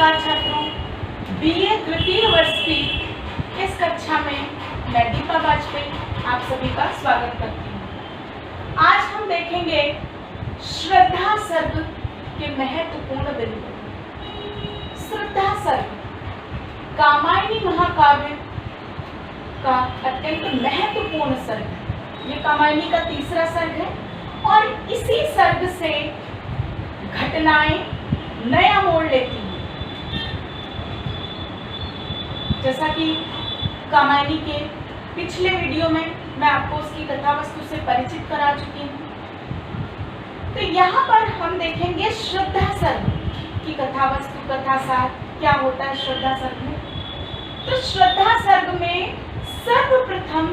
नमस्कार छात्रों, बीए द्वितीय वर्ष की इस कक्षा में मैं दीपा वाजपेयी आप सभी का स्वागत करती हूँ। आज हम देखेंगे श्रद्धा सर्ग के महत्वपूर्ण बिंदु। श्रद्धा सर्ग कामायनी महाकाव्य का अत्यंत महत्वपूर्ण सर्ग है। ये कामायनी का तीसरा सर्ग है और इसी सर्ग से घटनाएं नया मोड़ लेती हैं। जैसा कि कामायनी के पिछले वीडियो में मैं आपको उसकी कथा वस्तु से परिचित करा चुकी हूँ, तो यहाँ पर हम देखेंगे श्रद्धा सर्ग की कथा वस्तु, कथा सार क्या होता है श्रद्धा सर्ग में। तो श्रद्धा सर्ग में सर्वप्रथम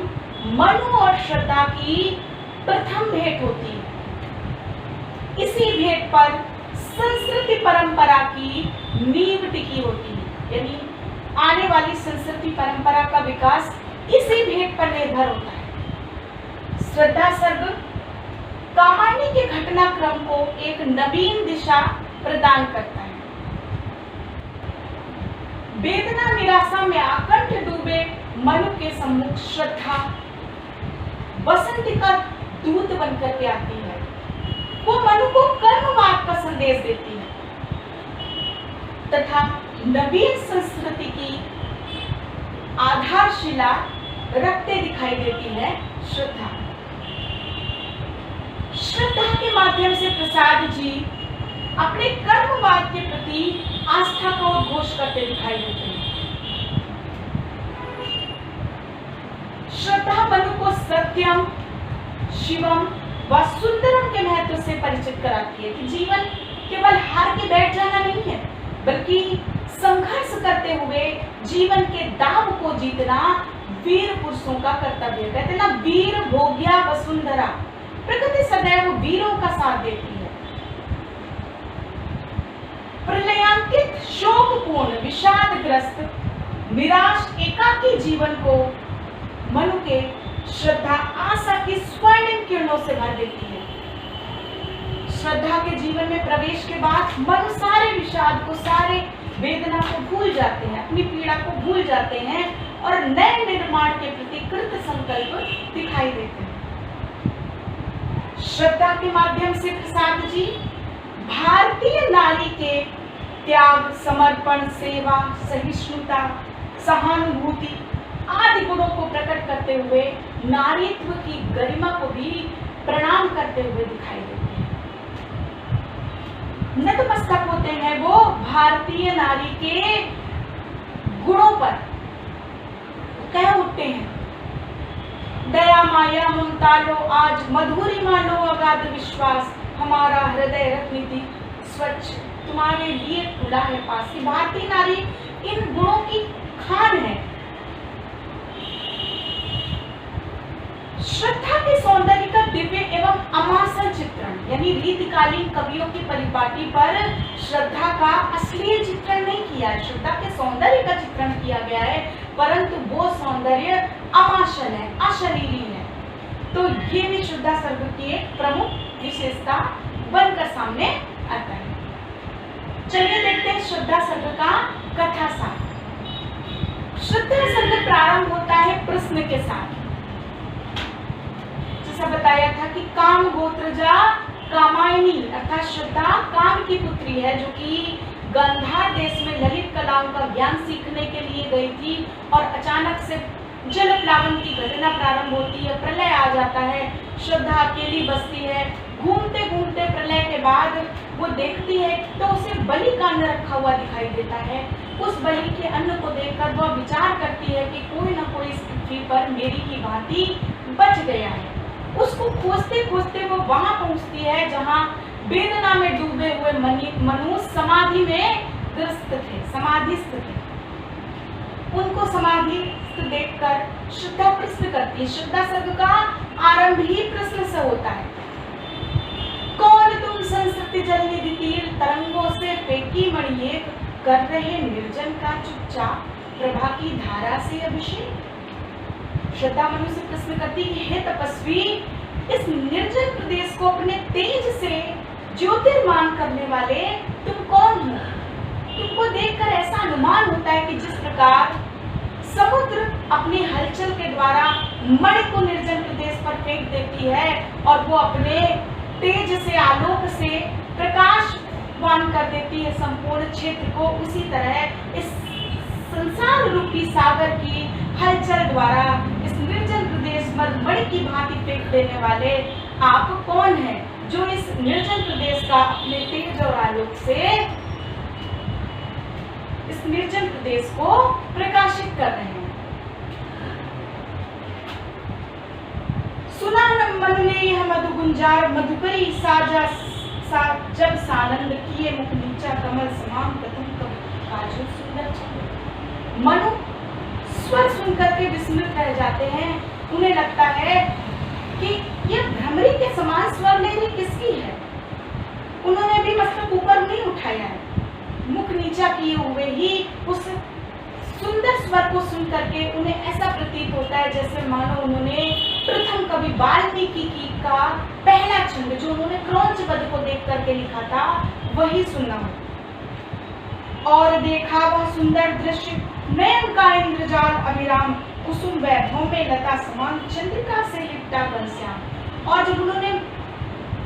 मनु और श्रद्धा की प्रथम भेंट होती है। इसी भेंट पर संस्कृति परंपरा की नींव टिकी होती है, यानी आने वाली संस्कृति परंपरा का विकास इसी भेंट पर निर्भर होता है। श्रद्धा सर्ग कामायनी के घटनाक्रम को एक नवीन दिशा प्रदान करता है। वेदना निराशा में आकंठ डूबे मनु के सम्मुख श्रद्धा वसंत का दूत बनकर के आती है। वो मनु को कर्मवाद का संदेश देती है तथा नवीन संस्कृति की आधारशिला रखते दिखाई देती है श्रद्धा। श्रद्धा के माध्यम से प्रसाद जी अपने कर्मवाद के प्रति आस्था का उद्घोष करते दिखाई देते हैं। श्रद्धा मनु को सत्यम, शिवम व सुंदरम के महत्व से परिचित कराती है कि जीवन केवल हार के बैठ जाना नहीं है, बल्कि संघर्ष करते हुए जीवन के दाव को जीतना वीर पुरुषों का कर्तव्य है। कहते ना, वीर भोग्या वसुंधरा, प्रकृति सदैव वीरों का साथ देती है। प्रलयांकित, शोकपूर्ण, विषादग्रस्त, निराश, एकाकी जीवन को मनु के श्रद्धा आशा की स्वर्णिम किरणों से भर देती है। श्रद्धा के जीवन में प्रवेश के बाद मनु सारे विषाद को, सारे वेदना को भूल जाते हैं, अपनी पीड़ा को भूल जाते हैं और नए निर्माण के प्रति कृत संकल्प दिखाई देते हैं। श्रद्धा के माध्यम से प्रसाद जी भारतीय नारी के त्याग, समर्पण, सेवा, सहिष्णुता, सहानुभूति आदि गुणों को प्रकट करते हुए नारीत्व की गरिमा को भी प्रणाम करते हुए दिखाई देते हैं। नतमस्तक होते हैं वो भारतीय नारी के गुणों पर, कह उठते हैं, दया माया ममता लो आज, मधुरी मानो अगाध विश्वास, हमारा हृदय रत्निधि स्वच्छ तुम्हारे लिए खुला है पास। भारतीय नारी इन गुणों की खान है। श्रद्धा के सौंदर्य का दिव्य एवं अमासल चित्रण, यानी रीतिकालीन कवियों की परिपाटी पर श्रद्धा का अश्लील चित्रण नहीं किया है। श्रद्धा के सौंदर्य का चित्रण किया गया है, परंतु वो सौंदर्य अमासल है, अशलीली है। तो ये भी श्रद्धा सर्ग की एक प्रमुख विशेषता बनकर सामने आता है। चलिए देखते हैं श्रद्धा सर्ग का कथा सार। श्रद्धा सर्ग प्रारंभ होता है प्रश्न के साथ। जैसा बताया था कि काम गोत्रजा कामायनी अर्थात श्रद्धा काम की पुत्री है, जो कि गांधार देश में ललित कलाओं का ज्ञान सीखने के लिए गई थी और अचानक से जल प्लावन की घटना प्रारंभ होती है, प्रलय आ जाता है। श्रद्धा अकेली बसती है। घूमते घूमते प्रलय के बाद वो देखती है तो उसे बलि का अन्न रखा हुआ दिखाई देता है। उस बलि के अन्न को देखकर वह विचार करती है कि कोई न कोई इस पृथ्वी पर मेरी ही भांति बच गया है। उसको खोजते खोजते वो वहां पहुंचती है जहां वेदना में डूबे हुए मनु समाधि में ग्रस्त थे, समाधिस्थ थे। उनको समाधिस्थ देखकर श्रद्धा प्रश्न करती है। श्रद्धा सर्ग का आरंभ ही प्रश्न से होता है। कौन तुम संस्कृति जल निधि तीर, तरंगों से फेंकी मणि एक, कर रहे निर्जन का चुपचाप, प्रभा की धारा से अभिषेक। श्रद्धा मनु से प्रश्न करती है, हे तपस्वी, इस निर्जन प्रदेश को अपने तेज से ज्योतिर्मान करने वाले तुम कौन हो? तुमको देखकर ऐसा अनुमान होता है कि जिस प्रकार समुद्र अपनी हलचल के द्वारा मणि को निर्जन प्रदेश पर फेंक देती है और वो अपने तेज से, आलोक से प्रकाशवान कर देती है संपूर्ण क्षेत्र को, उसी तरह इस संसार रूपी सागर की हलचल द्वारा इस निर्जन प्रदेश पर मणि की भांति फेंक देने वाले आप कौन हैं, जो इस निर्जन प्रदेश का अपने तेज और आलोक से इस निर्जन प्रदेश को प्रकाशित कर रहे हैं। सुना न मन ने यह मधु गुंजार, मधुकरी साजा जब सानंद किए मुख नीचा, कमल समान प्रथम काजल सुंदर चंद्र। मनु स्वर सुनकर के विस्मित रह जाते हैं। उन्हें लगता है कि यह भ्रमरी के समान स्वर लेनी किसकी है। उन्होंने भी मस्तक ऊपर नहीं उठाया है, मुख नीचा किए हुए ही उस सुंदर स्वर को सुन करके उन्हें ऐसा प्रतीत होता है जैसे मानो उन्होंने प्रथम कवि वाल्मीकि का पहला छंद जो उन्होंने क्रौंच पद को देख करके लिखा था वही सुना हो। और देखा वह सुंदर दृश्य, नयन का इंद्रजाल अभिराम, कुसुम वैभव में लता समान, चंद्रिका से लिपटा घनश्याम। और जब उन्होंने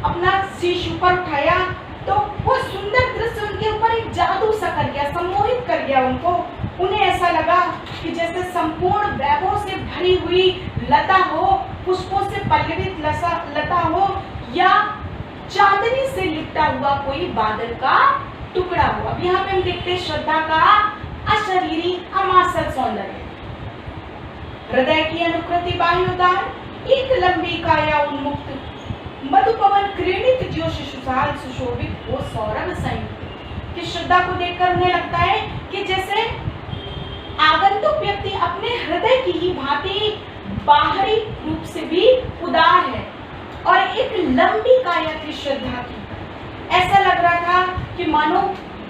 अपना शीश ऊपर उठाया तो वो सुंदर दृश्य उनके ऊपर एक जादू सा कर गया, सम्मोहित कर गया उनको। उन्हें ऐसा लगा कि जैसे संपूर्ण वैभव से भरी हुई लता हो, पुष्पों से पल्लवित लता हो, या चांदनी से लिपटा हुआ कोई बादल का टुकड़ा हो। अब यहाँ पे हम देखते हैं श्रद्धा का अशरीरी अमासल सौंदर्य, हृदय की अनुकृति बाह्योदार, एक लंबी काया उन्मुक्त, मधुपवन क्रीड़ित जो शिशुसाल सुशोभित वो सौरभ संयुक्त। कि श्रद्धा को देखकर उन्हें लगता है कि जैसे आगंतुक व्यक्ति अपने हृदय की ही भांति बाहरी रूप से भी उदार है और एक लंबी काया थी श्रद्धा की। ऐसा लग रहा था कि मानो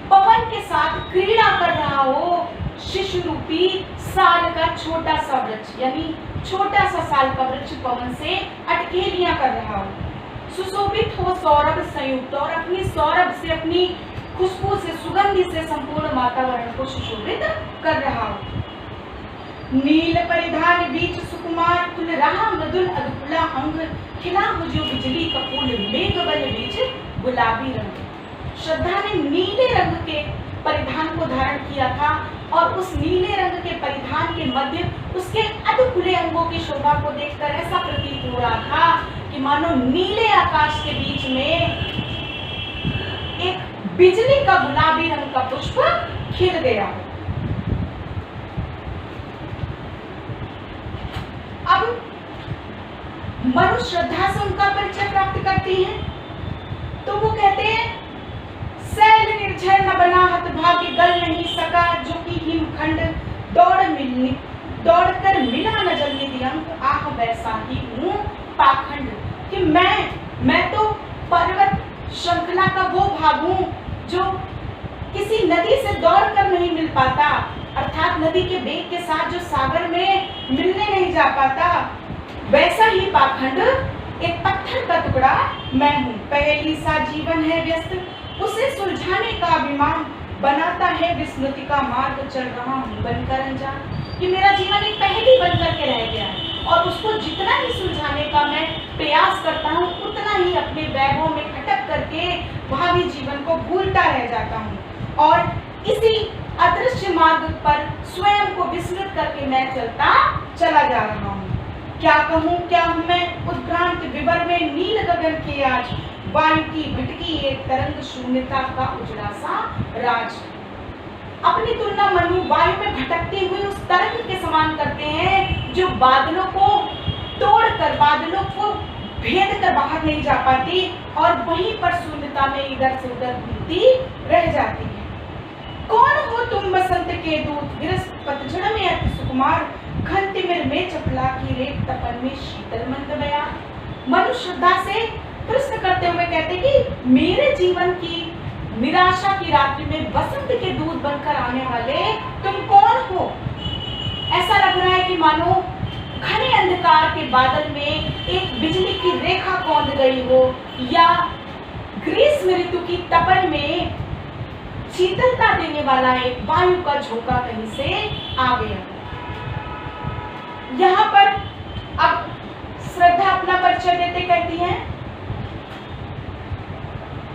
पवन के साथ क्रीड़ा कर रहा हो शिशु रूपी साल का छोटा सा वृक्ष, यानी छोटा सा साल का वृक्ष पवन से अटकेलियां कर रहा हो, सुशोभित हो सौरभ संयुक्त, और अपनी सौरभ से, अपनी खुशबू से, सुगंधि से संपूर्ण वातावरण को सुशोभित कर रहा हो। नील परिधान बीच सुकुमार, कुल रहा मृदुल अधकुला अंग, खिला हो जो बिजली का फूल, मेघबल बीच गुलाबी रंग। श्रद्धा ने नीले रंग के परिधान को धारण किया था और उस नीले रंग के परिधान के मध्य उसके अधकुले अंगों की शोभा को देखकर ऐसा प्रतीत हो रहा था कि मानो नीले आकाश के बीच में एक बिजली का गुलाबी रंग का पुष्प खिल गया। अब मनु श्रद्धा से उनका परिचय प्राप्त करती है तो वो कहते हैं, सैल निर्झर न बना हत भाग्य गल नहीं सका, जो कि हिमखंड दौड़ कर मिला न जल्दी दियंक, आह वैसा ही हूँ पाखंड। कि मैं तो पर्वत श्रृंखला का वो भाग हूँ जो किसी नदी से दौड़ कर नहीं मिल पाता, अर्थात नदी के वेग के साथ जो सागर में मिलने नहीं जा पाता, वैसा ही पाखंड एक पत्थर का टुकड़ा मैं हूँ। पहेली सा जीवन है व्यस्त, उसे सुलझाने का अभिमान, बनाता है विस्मृति का मार्ग, चल रहा हूँ बनकर अनजान। कि मेरा जीवन एक पहेली बनकर के रह गया है और उसको जितना ही सुलझाने का मैं प्रयास करता हूँ उतना ही अपने वैभव में अटक करके भावी जीवन को भूलता रह जाता हूँ और इसी अदृश्य मार्ग पर स्वयं को विस्मृत करके मैं चला जा रहा हूँ। क्या कहूँ क्या हूँ मैं उद्भ्रांत विवर में नील गगन के आज, वायु की भटकी एक तरंग शून्यता का उजड़ा सा राज। अपनी तुलना मनु वायु में भटकती हुई उस तरंग के समान करते हैं जो बादलों को तोड़कर, बादलों को भेद कर बाहर नहीं जा पाती और वहीं पर शून्यता में इधर से उधर घूमती रह जाती है। कौन हो तुम बसंत के दूत, गिरस पतझड़ में अति सुकुमार, घन तिमिर में चपला की रेत, तपन में शीतल मंद बयान। मनु श्रद्धा से प्रश्न करते हुए कहते कि मेरे जीवन की निराशा की रात्रि में बसंत के दूत बनकर आने वाले तुम कौन हो। ऐसा लग रहा है कि मानो घने अंधकार के बादल में एक बिजली की रेखा कौंध गई हो या ग्रीष्म ऋतु की तपन में शीतलता देने वाला एक वायु का झोंका कहीं से आ गया। यहाँ पर अब श्रद्धा अपना परिचय देते कहती है,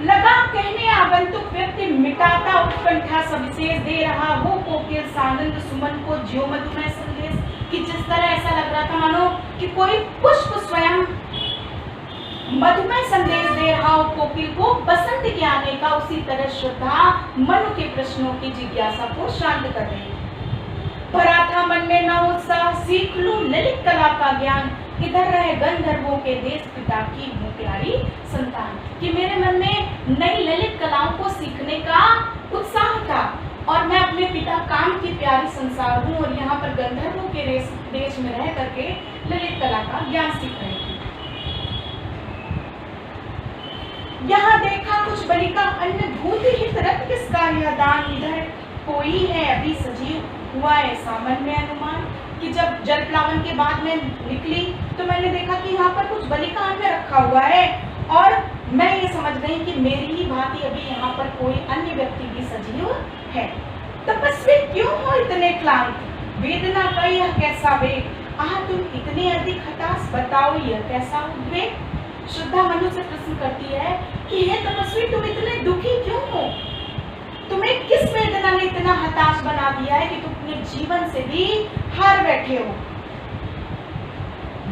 लगा कहने आगंतुक व्यक्ति मिटाता उत्कंठा सविशेष, दे रहा वो कोकिल सानंद सुमन को ज्यो मधुमय संदेश। कि जिस तरह ऐसा लग रहा था मानो कि कोई पुष्प स्वयं मधुमय संदेश दे रहा हो कोकिल को बसंत के आने का, उसी तरह श्रद्धा मन के प्रश्नों की जिज्ञासा को शांत कर रही है। भरा था मन में न उत्साह, सीख लूं ललित कला का ज्ञान, इधर रहे गंधर्वों के देश पिता की हूँ प्यारी संतान। कि मेरे मन में नई ललित कलाओं को सीखने का उत्साह था और मैं अपने पिता काम की प्यारी संसार हूँ और यहाँ पर गंधर्वों के देश में रह करके ललित कला का ज्ञान सीख रही थी। यहाँ देखा कुछ बलिका अन्य भूत हित रख किसका यह दान, इधर कोई है अभी सजीव हुआ ऐसा मन में अनुमान। कि जब जल प्लावन के बाद मैं निकली तो मैंने देखा कि यहाँ पर कुछ बलिका अन्य रखा हुआ है और मैं ये समझ गई कि मेरी ही भांति अभी यहाँ पर कोई अन्य व्यक्ति भी सजीव है। तपस्वी क्यों हो इतने क्लांत, वेदना का यह कैसा वेग, आह तुम इतने अधिक हताश, बताओ यह कैसा उद्वेग। श्रद्धा मनु से प्रश्न करती है कि हे तपस्वी तुम इतने दुखी क्यों हो, तुम्हें किस वेदना ने इतना हताश बना दिया है कि तुम अपने जीवन से भी हार बैठे हो।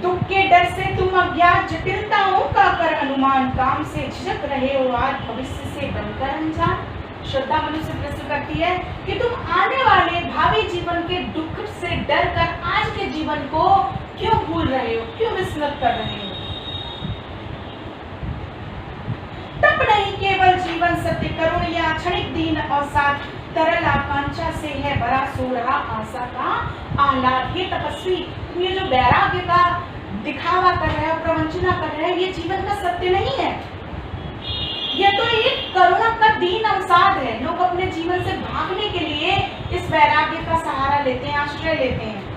दुख के डर से तुम अज्ञात, जटिलताओं का कर अनुमान, काम से झिझक रहे हो आज भविष्य से बनकर अनजान। श्रद्धा मनु से प्रश्न करती है कि तुम आने वाले भावी जीवन के दुख से डर कर आज के जीवन को क्यों भूल रहे हो, क्यों विस्मृत कर रहे हो। तब नहीं केवल जीवन सत्य करुण या क्षणिक दीन अवसाद, तरल आकांक्षा से है भरा सो रहा आशा का आह्लाद। ये तपस्वी तुम ये जो वैराग्य का दिखावा कर रहे हो, प्रवंचना कर रहे हो, ये जीवन का सत्य नहीं है। ये तो एक करुणा का दीन अवसाद है। लोग अपने जीवन से भागने के लिए इस वैराग्य का सहारा लेते हैं, आश्रय लेते हैं।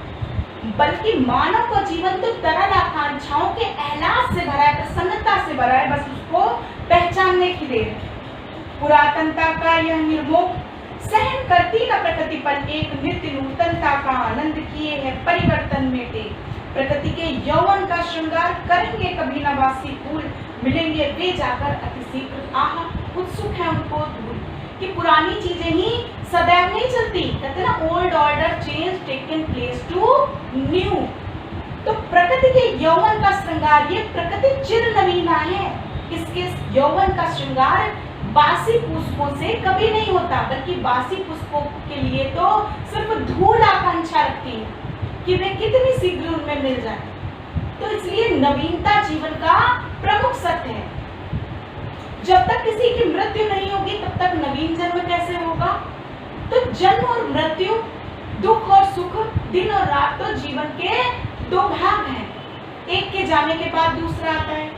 बल्कि मानव का जीवन तो तरल आकांक्षाओं के एहसास से भरा है, प्रसन्नता से भरा है, बस उसको पहचानने की देर है। पुरातनता का यह निर्मोह सहन करती न प्रकृति पर एक नित्य नूतनता का आनंद किए है परिवर्तन में टेक। प्रकृति के यौवन का श्रृंगार करेंगे कभी न वासी फूल, मिलेंगे वे जाकर अति शीघ्र, आह उत्सुक है उनको धूल। कि पुरानी चीजें ही सदैव नहीं चलती, कहते ना old order change taken place to new. तो प्रकृति के यौवन का श्रृंगार, ये प्रकृति चिर नवीना है, इसके यौवन का श्रृंगार बासी पुष्पों से कभी नहीं होता, बल्कि बासी पुष्पों के लिए तो सिर्फ धूल आकांक्षा रखती है कि वे कितनी शीघ्र उनमें मिल जाए। तो इसलिए नवीनता जीवन का प्रमुख सत्य है। जब तक किसी की मृत्यु नहीं होगी तब तक नवीन जन्म कैसे होगा। तो जन्म और मृत्यु, दुख और सुख, दिन और रात तो जीवन के दो भाग हैं, एक के जाने के बाद दूसरा आता है।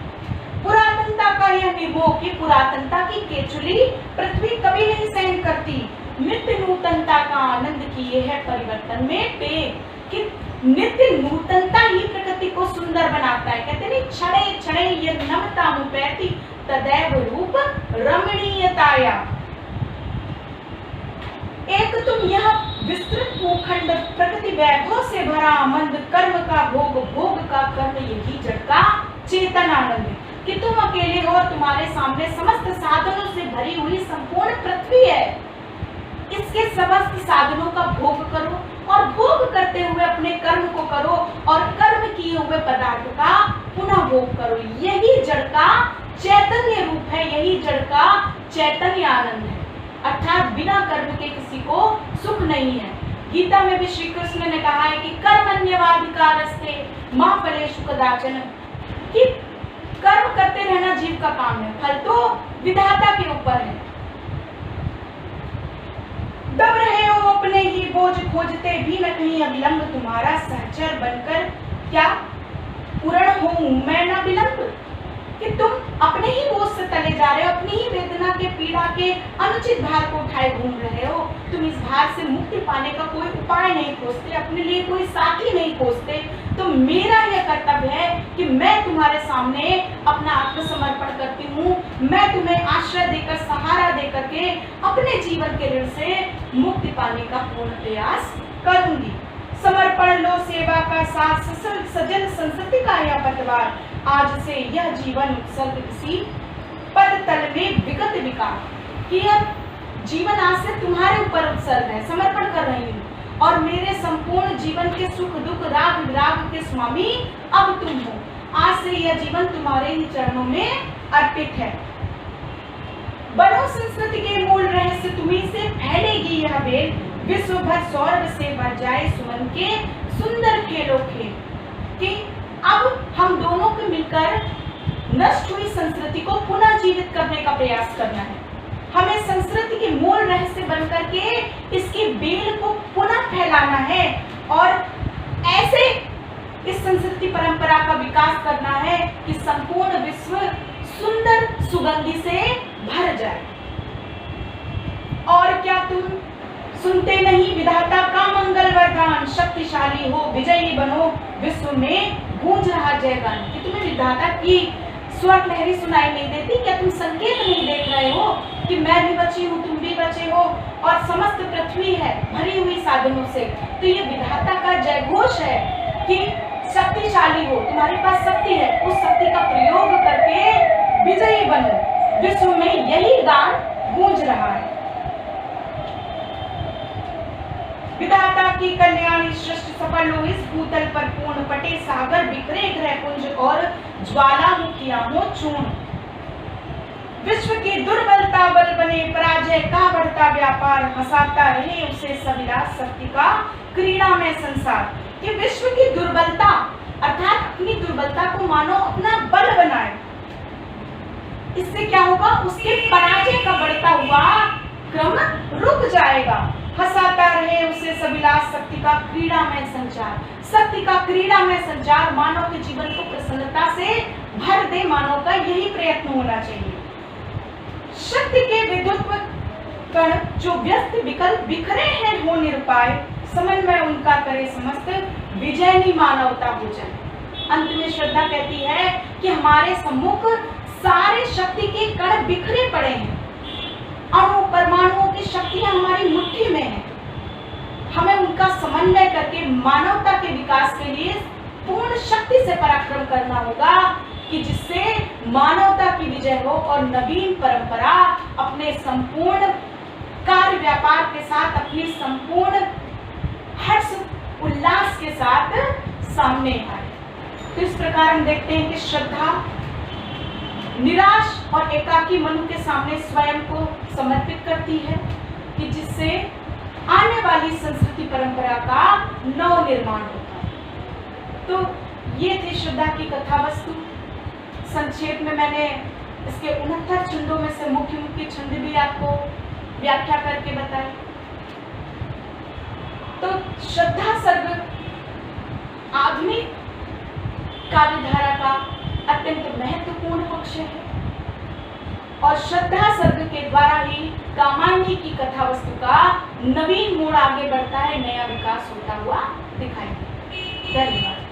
पुरातनता का यह निर्मोह, की पुरातनता की केचुली पृथ्वी कभी नहीं सहन करती, नित्य नूतनता का आनंद किए है परिवर्तन में टेक। कि नित्य नूतनता ही प्रकृति को सुंदर बनाता है। कहते नहीं क्षणे क्षणे ये नमता मुपैति तदैव रूप रमणीयताया। एक तुम यह विस्तृत भूखंड प्रकृति वैभव से भरा मंद, कर्म का भोग भोग का कर्म यही जड़ का चेतन आनंद। कि तुम अकेले हो, तुम्हारे सामने समस्त साधनों से भरी हुई संपूर्ण पृथ्वी है, इसके समस्त साधनों का भोग करो और भोग करते हुए अपने कर्म को करो और कर्म किए हुए पदार्थ का पुनः भोग करो। यही जड़ का चैतन्य रूप है, यही जड़ का चैतन्य आनंद है। अर्थात बिना कर्म के किसी को सुख नहीं है। गीता में भी श्री कृष्ण ने कहा है कि कर्मण्यवाधिकारस्ते मा फलेषु कदाचन। कि कर्म करते रहना जीव का काम है, फल तो विधाता के ऊपर है। दब रहे हो अपने ही बोझ खोजते भी न कहीं अविलंब, तुम्हारा सहचर बनकर क्या पूर्ण हूं मैं न विलंब। कि तुम अपने ही बोझ से तले जा रहे हो, अपनी ही वेदना के पीड़ा के अनुचित भार को उठाए घूम रहे हो। तुम इस भार से मुक्ति पाने का कोई उपाय नहीं खोजते, अपने लिए कोई साथी नहीं खोजते। तो मेरा यह कर्तव्य है कि मैं तुम्हारे सामने अपना आत्मसमर्पण करती हूँ। मैं तुम्हें आश्रय देकर, सहारा देकर के अपने जीवन के ऋण से मुक्ति पाने का पूर्ण प्रयास करूंगी। समर्पण लो सेवा का साथ, सजल संस्कृति का यह पतवार, आज से यह जीवन उत्सर्ग किसी पद तल में विगत विकार, कि यह जीवन आज से तुम्हारे ऊपर उत्सर्ग है, समर्पण कर रही हूँ और मेरे संपूर्ण जीवन के सुख दुख राग विराग के स्वामी अब तुम हो। आज से यह जीवन तुम्हारे ही चरणों में अर्पित है। बनो संस्कृति के मूल रहस्य तुम्ही से फैलेगी यह बेल, विश्व भर सौरभ से भर जाए सुमन के सुंदर खेलों खेल। कि अब हम दोनों को मिलकर नष्ट हुई संस्कृति को पुनः जीवित करने का प्रयास करना है। हमें संस्कृति के मूल रहस्य बनकर के इसकी बेल को पुनः फैलाना है और ऐसे इस संस्कृति परंपरा का विकास करना है कि संपूर्ण विश्व सुंदर सुगंधि से भर जाए। और क्या तुम सुनते नहीं विधाता का मंगल वरदान, शक्तिशाली हो विजयी बनो विश्व में गूंज रहा जयगान। कि तुम्हें विधाता की स्वर लहरी सुनाई नहीं देती? क्या तुम संकेत नहीं देख रहे हो कि मैं भी बची हूँ, तुम भी बचे हो और समस्त पृथ्वी है भरी हुई साधनों से? तो ये विधाता का जयघोष है कि शक्तिशाली हो, तुम्हारे पास शक्ति है, उस शक्ति का प्रयोग करके विजयी बनो, विश्व में यही गान गूंज रहा है। विधाता की कल्याणी सृष्टि सफल हो, इस भूतल पर पूर्ण पटे सागर, बिखरे ग्रह पुंज और ज्वालामुखियां हो चूर्ण। विश्व की दुर्बलता बल बने, पराजय का बढ़ता व्यापार, हंसाता रहे उसे सविलास शक्ति का क्रीड़ा में संसार। कि विश्व की दुर्बलता अर्थात अपनी दुर्बलता को मानो अपना बल बनाए, इससे क्या होगा? उसके पराजय का बढ़ता हुआ क्रम रुक जाएगा। हंसाता रहे उसे सविलास शक्ति का क्रीड़ा में संचार, शक्ति का क्रीड़ा में संचार मानव के जीवन को प्रसन्नता से भर दे। मानव का यही प्रयत्न होना चाहिए। शक्ति के विद्युत कण जो व्यस्त विकल्प बिखरे हैं हो निरुपाय, समन्वय उनका करे समस्त विजयनी मानवता हो जाए। अंत में श्रद्धा कहती है कि हमारे सम्मुख सारे शक्ति के कण बिखरे पड़े हैं, अणु परमाणुओं की शक्तियां हमारी मुट्ठी में है। हमें उनका समन्वय करके मानवता के विकास के लिए पूर्ण शक्ति से पराक्रम करना होगा कि जिससे मानवता की विजय हो और नवीन परंपरा अपने संपूर्ण कार्य व्यापार के साथ, अपनी संपूर्ण हर्ष उल्लास के साथ सामने आए। तो इस प्रकार हम देखते हैं कि श्रद्धा निराश और एकाकी मनु के सामने स्वयं को समर्पित करती है कि जिससे आने वाली संस्कृति परंपरा का नव निर्माण होता है। तो ये थी श्रद्धा की कथा वस्तु। संक्षेप में मैंने इसके 69 छंदों में से मुख्य मुख्य छंद भी आपको व्याख्या करके बताई। तो श्रद्धा सर्ग आधुनिक काव्यधारा का अत्यंत महत्वपूर्ण पक्ष है और श्रद्धा सर्ग के द्वारा ही कामायनी की कथा वस्तु का नवीन मोड़ आगे बढ़ता है, नया विकास होता हुआ दिखाई देता है। धन्यवाद।